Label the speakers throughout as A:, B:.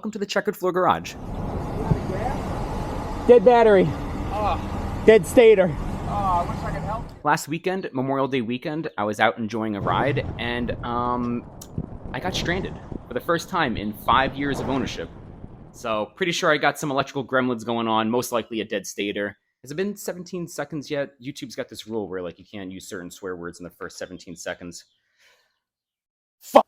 A: welcome to the Checkered Floor Garage.
B: Dead battery. Dead stator.
C: I wish I could help.
A: Last weekend, Memorial Day weekend, I was out enjoying a ride, and I got stranded for the first time in 5 years of ownership. So pretty sure I got some electrical gremlins going on, most likely a dead stator. Has it been 17 seconds yet? YouTube's got this rule where like you can't use certain swear words in the first 17 seconds. Fuck.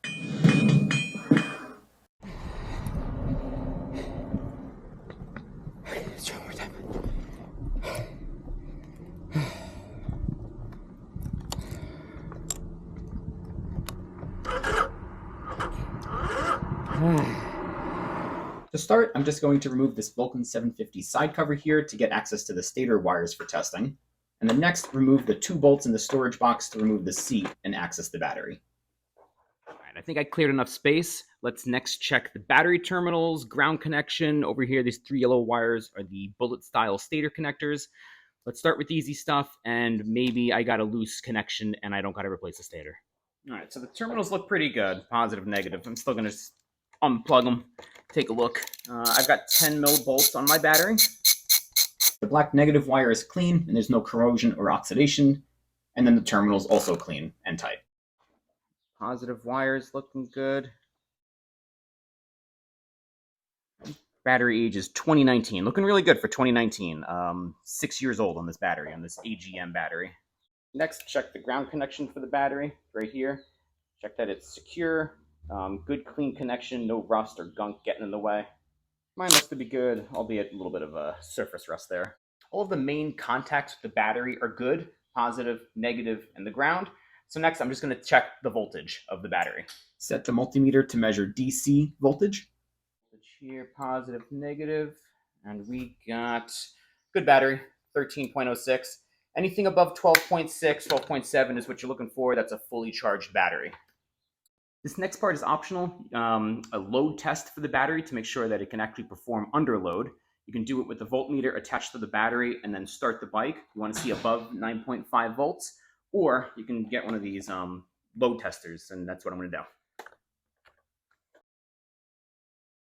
B: Let's try one more time.
A: To start, I'm just going to remove this Vulcan 750 side cover here to get access to the stator wires for testing. And then next, remove the 2 bolts in the storage box to remove the seat and access the battery. All right, I think I cleared enough space. Let's next check the battery terminals, ground connection. Over here, these 3 yellow wires are the bullet-style stator connectors. Let's start with the easy stuff, and maybe I got a loose connection and I don't got to replace the stator. All right, so the terminals look pretty good, positive, negative. I'm still going to unplug them, take a look. I've got 10 mil bolts on my battery. The black negative wire is clean and there's no corrosion or oxidation. And then the terminal's also clean and tight. Positive wires looking good. Battery age is 2019, looking really good for 2019. 6 years old on this battery, on this AGM battery. Next, check the ground connection for the battery right here. Check that it's secure. Good clean connection, no rust or gunk getting in the way. Mine looks to be good, albeit a little bit of a surface rust there. All of the main contacts with the battery are good, positive, negative, and the ground. So next I'm just going to check the voltage of the battery. Set the multimeter to measure DC voltage. Here, positive, negative, and we got good battery, 13.06. Anything above 12.6, 12.7 is what you're looking for. That's a fully charged battery. This next part is optional, a load test for the battery to make sure that it can actually perform under load. You can do it with the voltmeter attached to the battery and then start the bike. You want to see above 9.5 volts, or you can get one of these load testers, and that's what I'm going to do.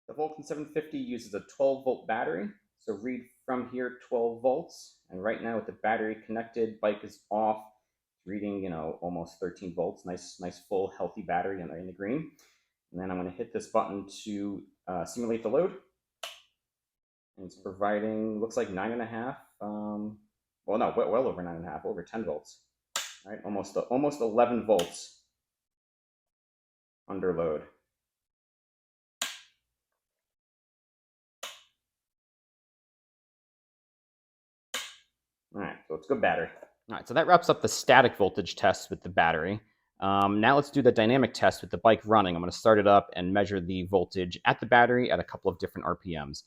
A: The Vulcan 750 uses a 12-volt battery, so read from here 12 volts, and right now with the battery connected, bike is off. Reading, almost 13 volts. Nice, full, healthy battery in the green. And then I'm going to hit this button to simulate the load. And it's providing, looks like 9.5. Well, no, well over 9.5, over 10 volts. All right, almost 11 volts under load. All right, so it's good battery. All right, so that wraps up the static voltage test with the battery. Now let's do the dynamic test with the bike running. I'm going to start it up and measure the voltage at the battery at a couple of different RPMs.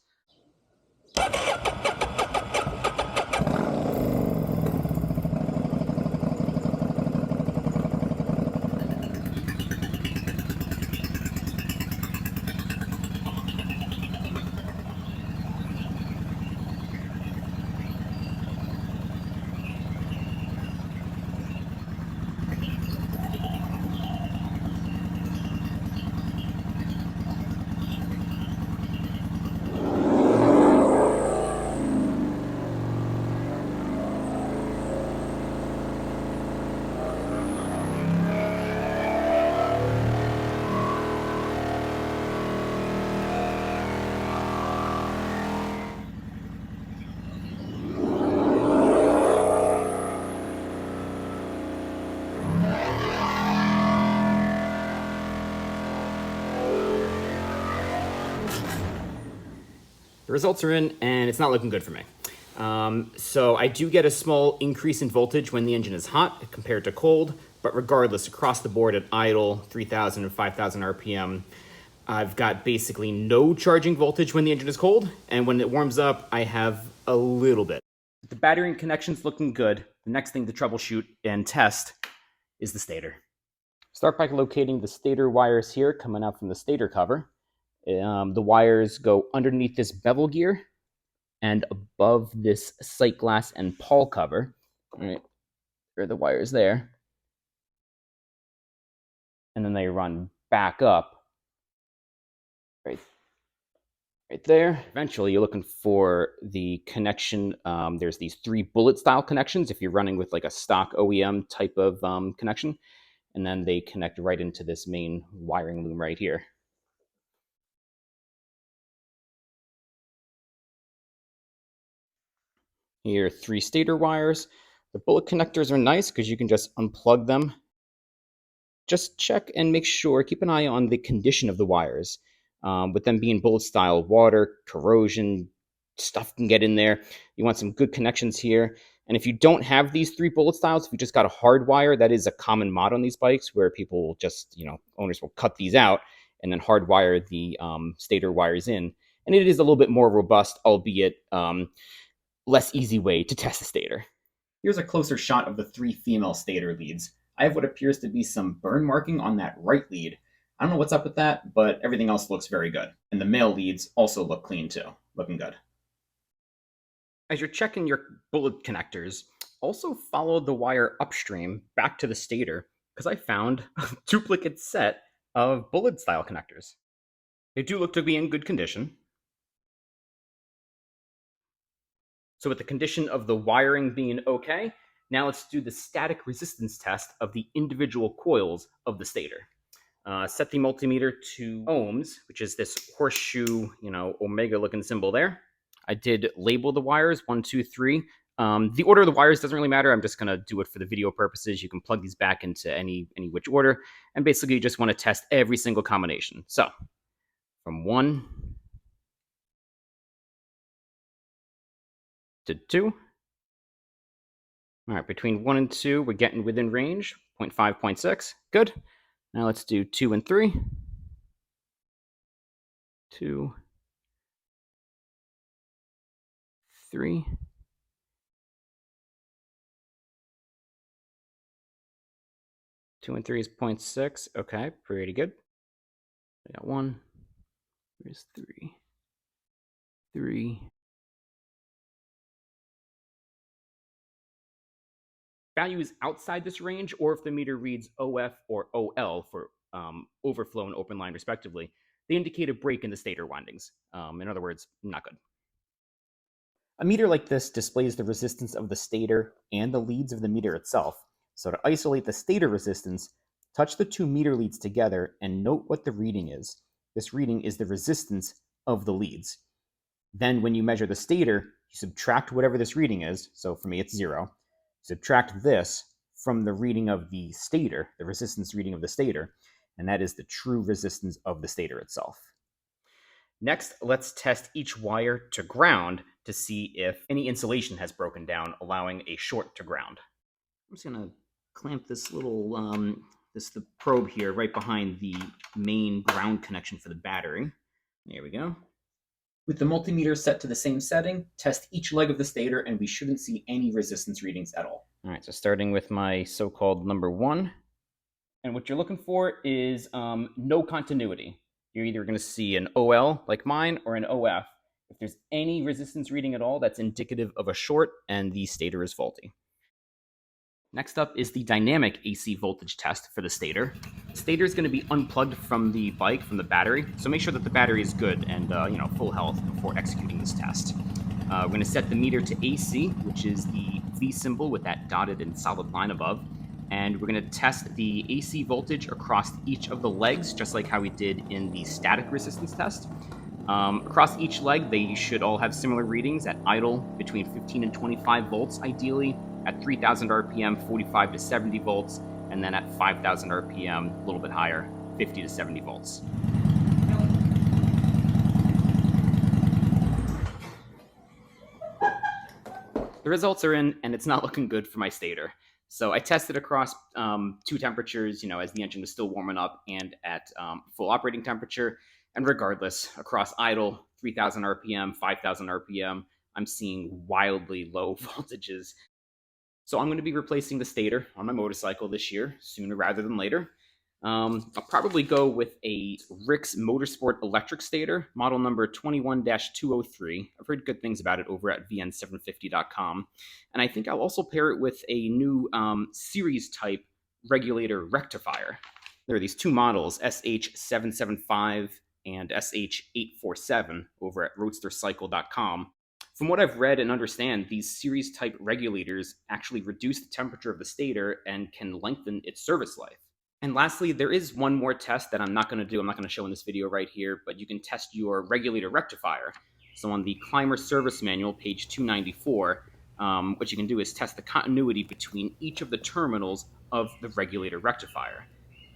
A: The results are in, and it's not looking good for me. So I do get a small increase in voltage when the engine is hot compared to cold, but regardless, across the board at idle, 3,000 and 5,000 RPM, I've got basically no charging voltage when the engine is cold, and when it warms up, I have a little bit. The battery and connection's looking good. The next thing to troubleshoot and test is the stator. Start by locating the stator wires here coming out from the stator cover. The wires go underneath this bevel gear and above this sight glass and pawl cover. All right, there are the wires there. And then they run back up right right there. Eventually, you're looking for the connection. There's these 3 bullet style connections if you're running with like a stock OEM type of connection, and then they connect right into this main wiring loom right here. Here are 3 stator wires. The bullet connectors are nice because you can just unplug them. Just check and make sure, keep an eye on the condition of the wires. With them being bullet style, water, corrosion, stuff can get in there. You want some good connections here. And if you don't have these 3 bullet styles, if you just got a hard wire, that is a common mod on these bikes where people will just, owners will cut these out and then hardwire the stator wires in. And it is a little bit more robust, albeit less easy way to test the stator. Here's a closer shot of the 3 female stator leads. I have what appears to be some burn marking on that right lead. I don't know what's up with that, but everything else looks very good. And the male leads also look clean too, looking good. As you're checking your bullet connectors, also follow the wire upstream back to the stator, because I found a duplicate set of bullet style connectors. They do look to be in good condition. So with the condition of the wiring being okay, now let's do the static resistance test of the individual coils of the stator. Set the multimeter to ohms, which is this horseshoe, omega looking symbol there. I did label the wires 1, 2, 3. The order of the wires doesn't really matter. I'm just going to do it for the video purposes. You can plug these back into any which order. And basically, you just want to test every single combination. So from 1 to 2. All right, between 1 and 2, we're getting within range, 0.5, 0.6. Good. Now let's do 2 and 3. 2, 3. 2 and 3 is 0.6. Okay, pretty good. I got 1. Here's 3. 3. Value is outside this range, or if the meter reads OF or OL for overflow and open line respectively, they indicate a break in the stator windings. In other words, not good. A meter like this displays the resistance of the stator and the leads of the meter itself. So to isolate the stator resistance, touch the 2 meter leads together and note what the reading is. This reading is the resistance of the leads. Then when you measure the stator, you subtract whatever this reading is. So for me, it's 0. Subtract this from the reading of the stator, the resistance reading of the stator, and that is the true resistance of the stator itself. Next, let's test each wire to ground to see if any insulation has broken down, allowing a short to ground. I'm just going to clamp this little the probe here right behind the main ground connection for the battery. There we go. With the multimeter set to the same setting, test each leg of the stator and we shouldn't see any resistance readings at all. All right, so starting with my so-called number 1. And what you're looking for is no continuity. You're either going to see an OL like mine or an OF. If there's any resistance reading at all, that's indicative of a short and the stator is faulty. Next up is the dynamic AC voltage test for the stator. The stator is going to be unplugged from the bike, from the battery, so make sure that the battery is good and full health before executing this test. We're going to set the meter to AC, which is the V symbol with that dotted and solid line above, and we're going to test the AC voltage across each of the legs, just like how we did in the static resistance test. Across each leg, they should all have similar readings at idle between 15 and 25 volts, ideally. At 3,000 RPM, 45 to 70 volts, and then at 5,000 RPM, a little bit higher, 50 to 70 volts. The results are in, and it's not looking good for my stator. So I tested across 2 temperatures, as the engine was still warming up, and at full operating temperature. And regardless, across idle, 3,000 RPM, 5,000 RPM, I'm seeing wildly low voltages. So I'm going to be replacing the stator on my motorcycle this year, sooner rather than later. I'll probably go with a Rick's Motorsport electric stator, model number 21-203. I've heard good things about it over at vn750.com. And I think I'll also pair it with a new series type regulator rectifier. There are these 2 models, SH775 and SH847 over at roadstercycle.com. From what I've read and understand, these series type regulators actually reduce the temperature of the stator and can lengthen its service life. And lastly, there is one more test that I'm not going to do. I'm not going to show in this video right here, but you can test your regulator rectifier. So on the Climber Service Manual, page 294, what you can do is test the continuity between each of the terminals of the regulator rectifier.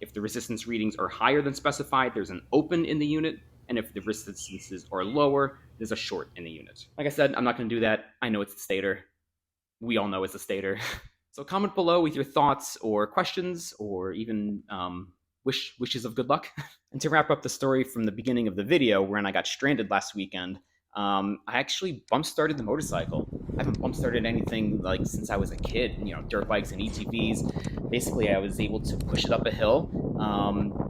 A: If the resistance readings are higher than specified, there's an open in the unit, and if the resistances are lower, there's a short in the unit. Like I said, I'm not going to do that. I know it's the stator. We all know it's the stator. So comment below with your thoughts or questions or even wishes of good luck. And to wrap up the story from the beginning of the video, when I got stranded last weekend, I actually bump started the motorcycle. I haven't bump started anything like since I was a kid, dirt bikes and ATVs. Basically, I was able to push it up a hill,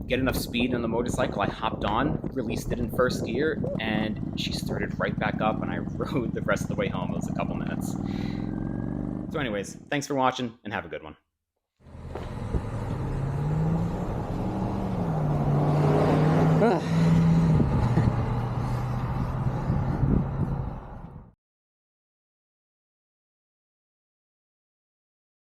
A: get enough speed on the motorcycle. I hopped on, released it in first gear, and she started right back up, and I rode the rest of the way home. It was a couple minutes. So anyways, thanks for watching, and have a good one.